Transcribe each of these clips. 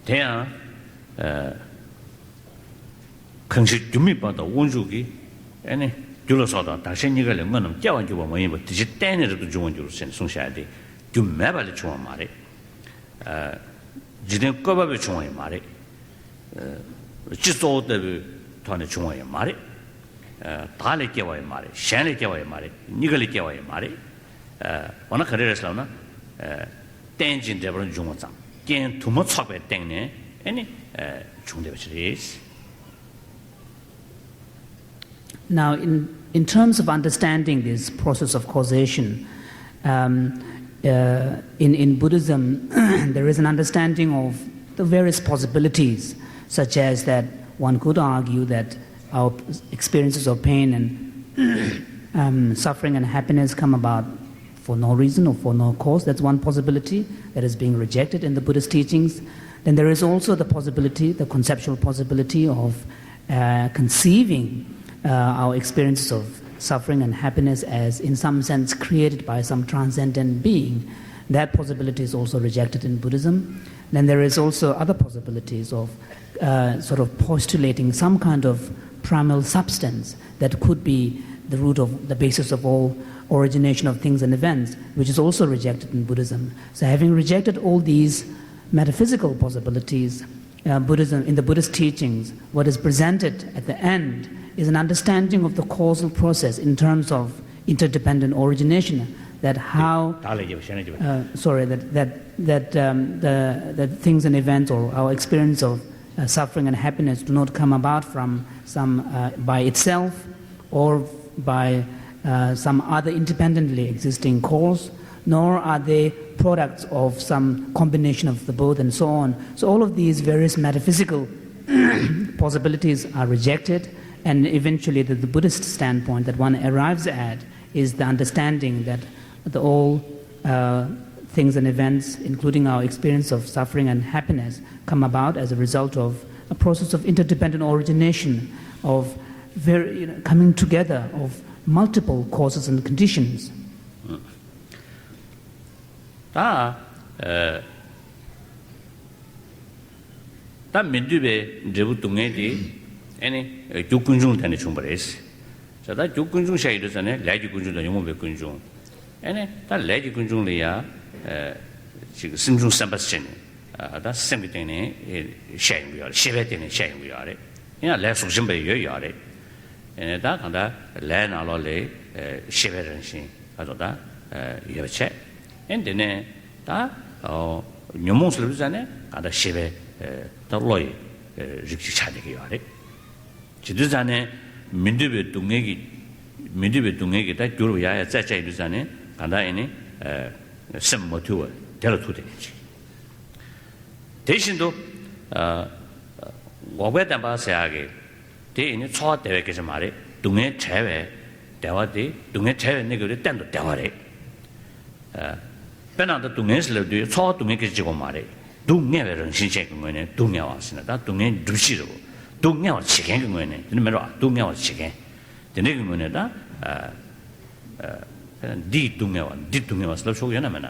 대야 긍시 준비받아 원주기 아니 줄어서다 다시 니가 lem만은 깨wan 주고 뭐 이거 뒤지 땡내도 좋은 줄을 송셔야 돼. 좀 매발이 좋은 말이 지금 거법이 좋은 말이 지소대团的中文말이 다를 깨와의 말이 샹을 깨와의 말이 니걸 깨와의 말이 어느 거래에서는 땡진 대부분 중원장 땡 두모 척배 땡네 아니 중대버치리스. Now, in terms of understanding this process of causation, in Buddhism, there is an understanding of the various possibilities, such as that one could argue that our experiences of pain and suffering and happiness come about for no reason or for no cause. That's one possibility that is being rejected in the Buddhist teachings. Then there is also the possibility, the conceptual possibility of conceiving our experiences of suffering and happiness as, in some sense, created by some transcendent being. That possibility is also rejected in Buddhism. Then there is also other possibilities of sort of postulating some kind of primal substance that could be the root of the basis of all origination of things and events, which is also rejected in Buddhism. So having rejected all these metaphysical possibilities, Buddhism, in the Buddhist teachings, what is presented at the end is an understanding of the causal process in terms of interdependent origination, that how that things and events or our experience of suffering and happiness do not come about from some by itself or by some other independently existing cause, nor are they products of some combination of the both and so on. So all of these various metaphysical possibilities are rejected, and eventually the Buddhist standpoint that one arrives at is the understanding that all things and events, including our experience of suffering and happiness, come about as a result of a process of interdependent origination, of coming together of multiple causes and conditions. 다 민주배 제부 동에디 아니 교군중 단에 충분했어. 자다 교군중 사이도 전에 레지 군중도 용모배 군중. 아니 다 레지 군중이야 지금 심중 삼바스전 다 생기 때문에 샤인고요. 시배 때문에 샤인고요. 그냥 레 속심배 요요래. 다 간다 레나로레 시배런신 가도다 여체. 엔데네 다 녀몽슬르잖아요. 간다 시배 더로이 직시 차대기요래. 지도자네 민두베 동에기 다 교로야야 짜짜이도자네 간다이니 셈모투어 데르투데지 대신도 고베다 바세하게 대인이 초대회께서 말해 동해 제외 대화대 동해 제외 내거를 땐도 대화래 배나도 동해슬도 초 동해께 지고 말해 동해를 신체인 거네 동해 왔으나 다 동해 루시로 동해와 지겐 거네 근데 동해와 지겐 근데 그거네다 디 동해와 슬로 소연하면은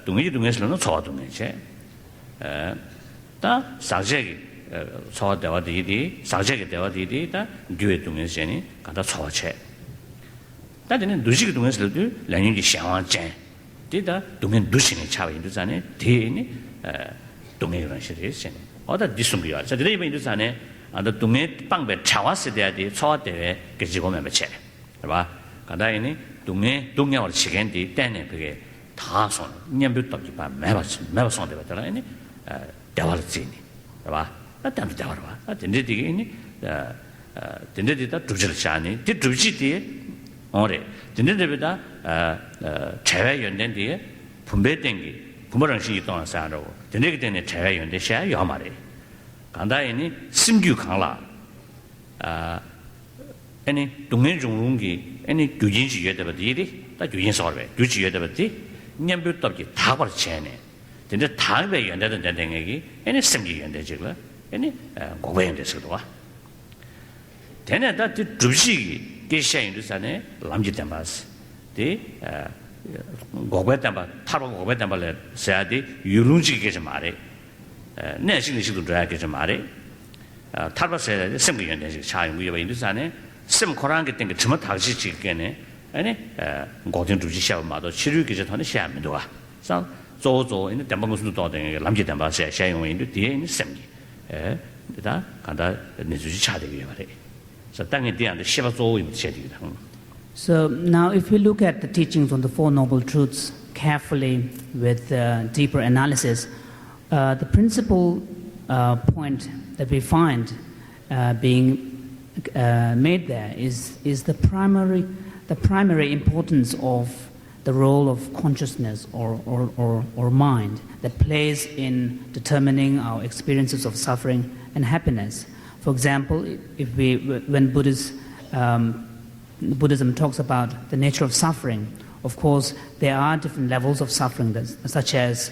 동해슬로는 초 동해체 다 사제기 초 대화디디 사제기 대화디디 다 뒤에 동해세니 간다 초체 다들은 누시기 동해슬도 란인이 샤완제 디다 동해 누시니 차와인도잖아요 대니 동해런 시리즈네 어다 디숨비야 자 드레이브 인도잖아요 아다 동해 빵배 차와스 돼야지 초대에 그지고면 매체 봐 간다이니 동해와 지겐디 때네 그게 다손 냠부터 기바 매바손 되더라 이니 대화를 지니 봐 나한테 대화를 봐 근데디게 이니 근데디다 두질 샤니 디 두지디 오래 근데디다 제외 연된 뒤에 분배된 게 부모랑식이 동안 쌓아놓고 근데 그때는 제외 연대 샤 요말이 간다이니 심규 강라 아니 동행 중lun기 아니 규진시 여대버디리 다 규진서베 규지 여대버디 냠부터기 다 버치네 근데 다음에 연대된 대행이 아니 심기 연대지고 아니 고배 연대서도 와 되네다 주식이 계셔인도산에 남지 담바스 디 고배담바 타로 고배담바래 세야디 유lun지게 좀 말해 내신의 시도 줘야게 좀 말해 타로세 심기연대 차용 위에 인도산에 심 코란게 땡게 좀 다시 지게네 아니 고정 주지 샤마도 치료기 전에 샤면도가 상 조조 있는 담방공수도 도된 남지 담바세 샤용 인도 뒤에 있는 심기 다 간다 내주지 차되게 말해 그래서 땅에 대한 시바조임 제디다. So now if we look at the teachings on the Four Noble Truths carefully with deeper analysis, the principal point that we find being made there is the primary importance of the role of consciousness or mind that plays in determining our experiences of suffering and happiness. For example, when Buddhism talks about the nature of suffering, of course, there are different levels of suffering, such as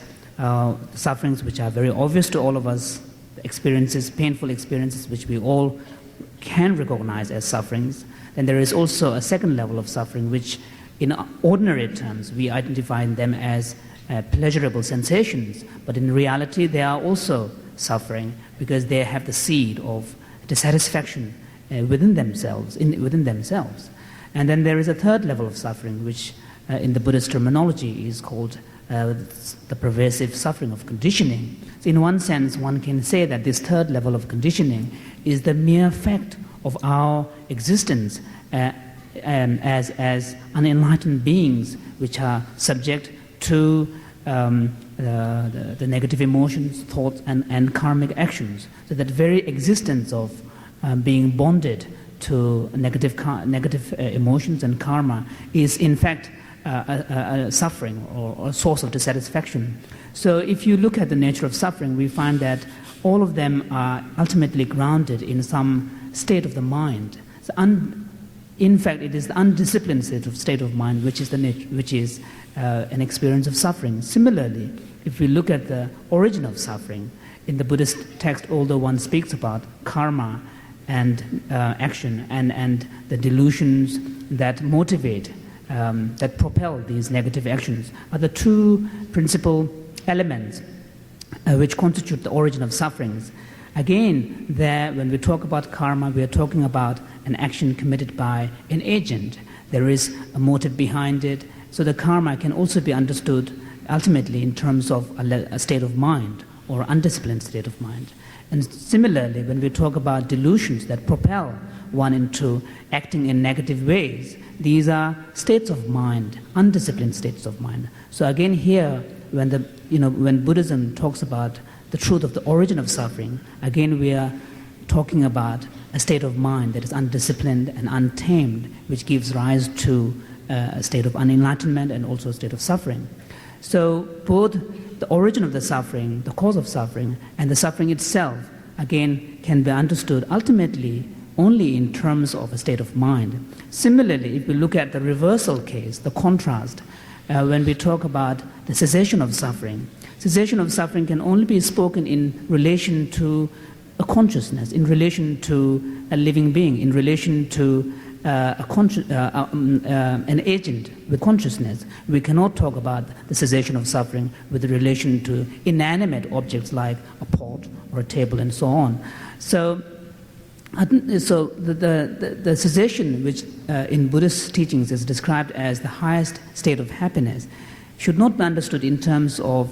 sufferings which are very obvious to all of us, experiences, painful experiences which we all can recognize as sufferings. Then there is also a second level of suffering which, in ordinary terms, we identify them as pleasurable sensations, but in reality they are also suffering because they have the seed of dissatisfaction within themselves. And then there is a third level of suffering, which in the Buddhist terminology is called the pervasive suffering of conditioning. So in one sense, one can say that this third level of conditioning is the mere fact of our existence as unenlightened beings, which are subject to the negative emotions, thoughts, and karmic actions. So that very existence of being bonded to negative emotions and karma is in fact a suffering or a source of dissatisfaction. So if you look at the nature of suffering, we find that all of them are ultimately grounded in some state of the mind. So in fact, it is the undisciplined state of mind which is an experience of suffering. Similarly, if we look at the origin of suffering, in the Buddhist text, although one speaks about karma and action and the delusions that motivate, that propel these negative actions, are the two principal elements which constitute the origin of sufferings. Again, there, when we talk about karma, we are talking about an action committed by an agent. There is a motive behind it. So the karma can also be understood ultimately in terms of a state of mind or undisciplined state of mind. And similarly, when we talk about delusions that propel one into acting in negative ways, these are states of mind, undisciplined states of mind. So again here, when Buddhism talks about the truth of the origin of suffering, again we are talking about a state of mind that is undisciplined and untamed, which gives rise to a state of unenlightenment and also a state of suffering. So both the origin of the suffering, the cause of suffering, and the suffering itself, again, can be understood ultimately only in terms of a state of mind. Similarly, if we look at the reversal case, the contrast, when we talk about the cessation of suffering can only be spoken in relation to a consciousness, in relation to a living being, in relation to an agent with consciousness. We cannot talk about the cessation of suffering with relation to inanimate objects like a pot or a table and so on. So the cessation, which in Buddhist teachings is described as the highest state of happiness, should not be understood in terms of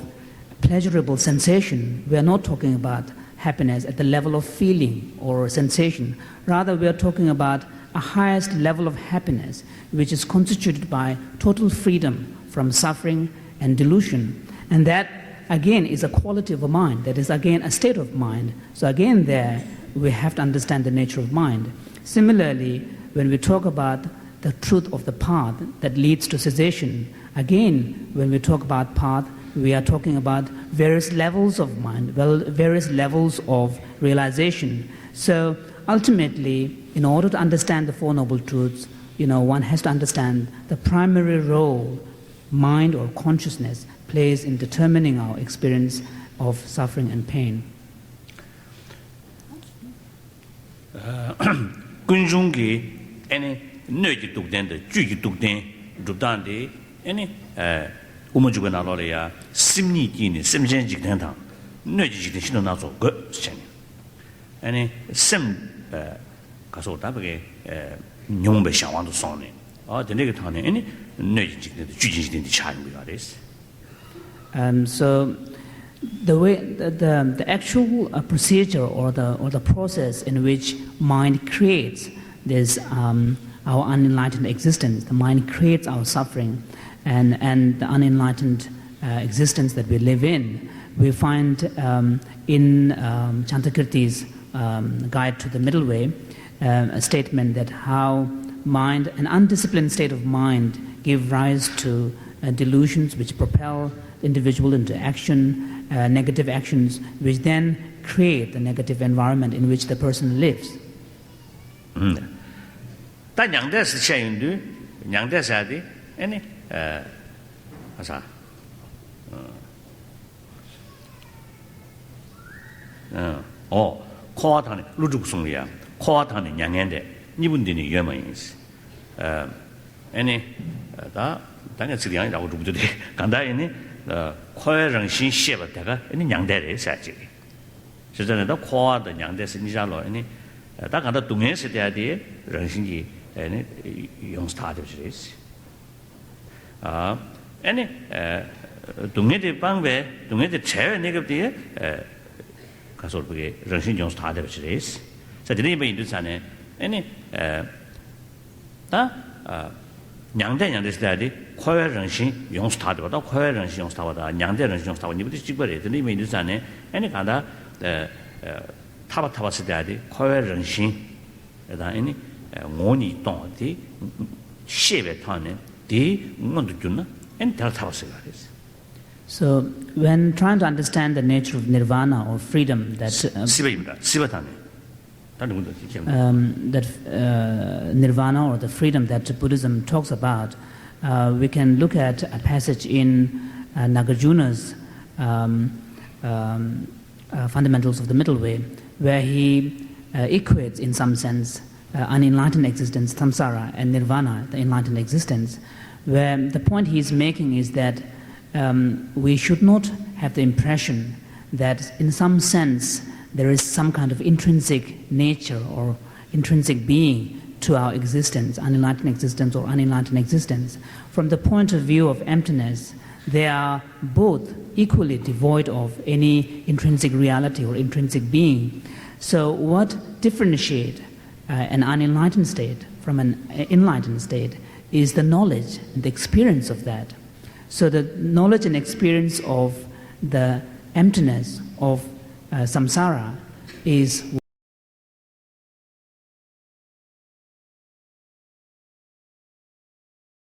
pleasurable sensation. We are not talking about happiness at the level of feeling or sensation. Rather, we are talking about a highest level of happiness, which is constituted by total freedom from suffering and delusion. And that, again, is a quality of a mind. That is, again, a state of mind. So again, there, we have to understand the nature of mind. Similarly, when we talk about the truth of the path that leads to cessation, again, when we talk about path, we are talking about various levels of mind, various levels of realization. So ultimately, in order to understand the Four Noble Truths, one has to understand the primary role mind or consciousness plays in determining our experience of suffering and pain. Kunjungi ene neji tukden de juji tukden rudande any Umujuganaloria, Simni Gini, Simjen Jigdentang, Nujik Shino Nazo, good Chen. Any Sim Casotapage, Nyombe Shawan Sony, or the negative any Nujik, the Jujik in the child regard this. So the way the actual procedure or the process in which mind creates this our unenlightened existence, the mind creates our suffering, and the unenlightened existence that we live in, we find in Chantakirti's Guide to the Middle Way a statement that how mind, an undisciplined state of mind, give rise to delusions which propel the individual into action, negative actions, which then create the negative environment in which the person lives. But young death is saying, do young death any oh, Coatan, Ludusunglia, Coatan, young ende, Nibundini Yemans. Any that is the young out today. Kanda any choir and shin shepherd, any young dead is actually. So then the core the young death in Jalo, any that kind of Dungas the idea, Ransingi, any young start of this. Any Dungeti Bangbe, Dungeti chair negative, Casolbe, Ransin young start of this. So the neighbor in Dusane, any Yang Young this daddy, choir Ransin, young start, but choir Ransin young star, Yang Ransin young star, you would cheaper, the neighbor in Dusane, any kind of Tabatabas daddy, choir Ransin, any money don't the shave a ton, the Monduna, and Tatabas. So, when trying to understand the nature of nirvana or freedom, that nirvana or the freedom that Buddhism talks about, we can look at a passage in Nagarjuna's Fundamentals of the Middle Way, where he equates, in some sense, unenlightened existence, samsara, and nirvana, the enlightened existence, where the point he's making is that we should not have the impression that, in some sense, there is some kind of intrinsic nature or intrinsic being to our existence, unenlightened existence or unenlightened existence. From the point of view of emptiness, they are both equally devoid of any intrinsic reality or intrinsic being. So what differentiates an unenlightened state from an enlightened state is the knowledge and the experience of that. So the knowledge and experience of the emptiness of samsara is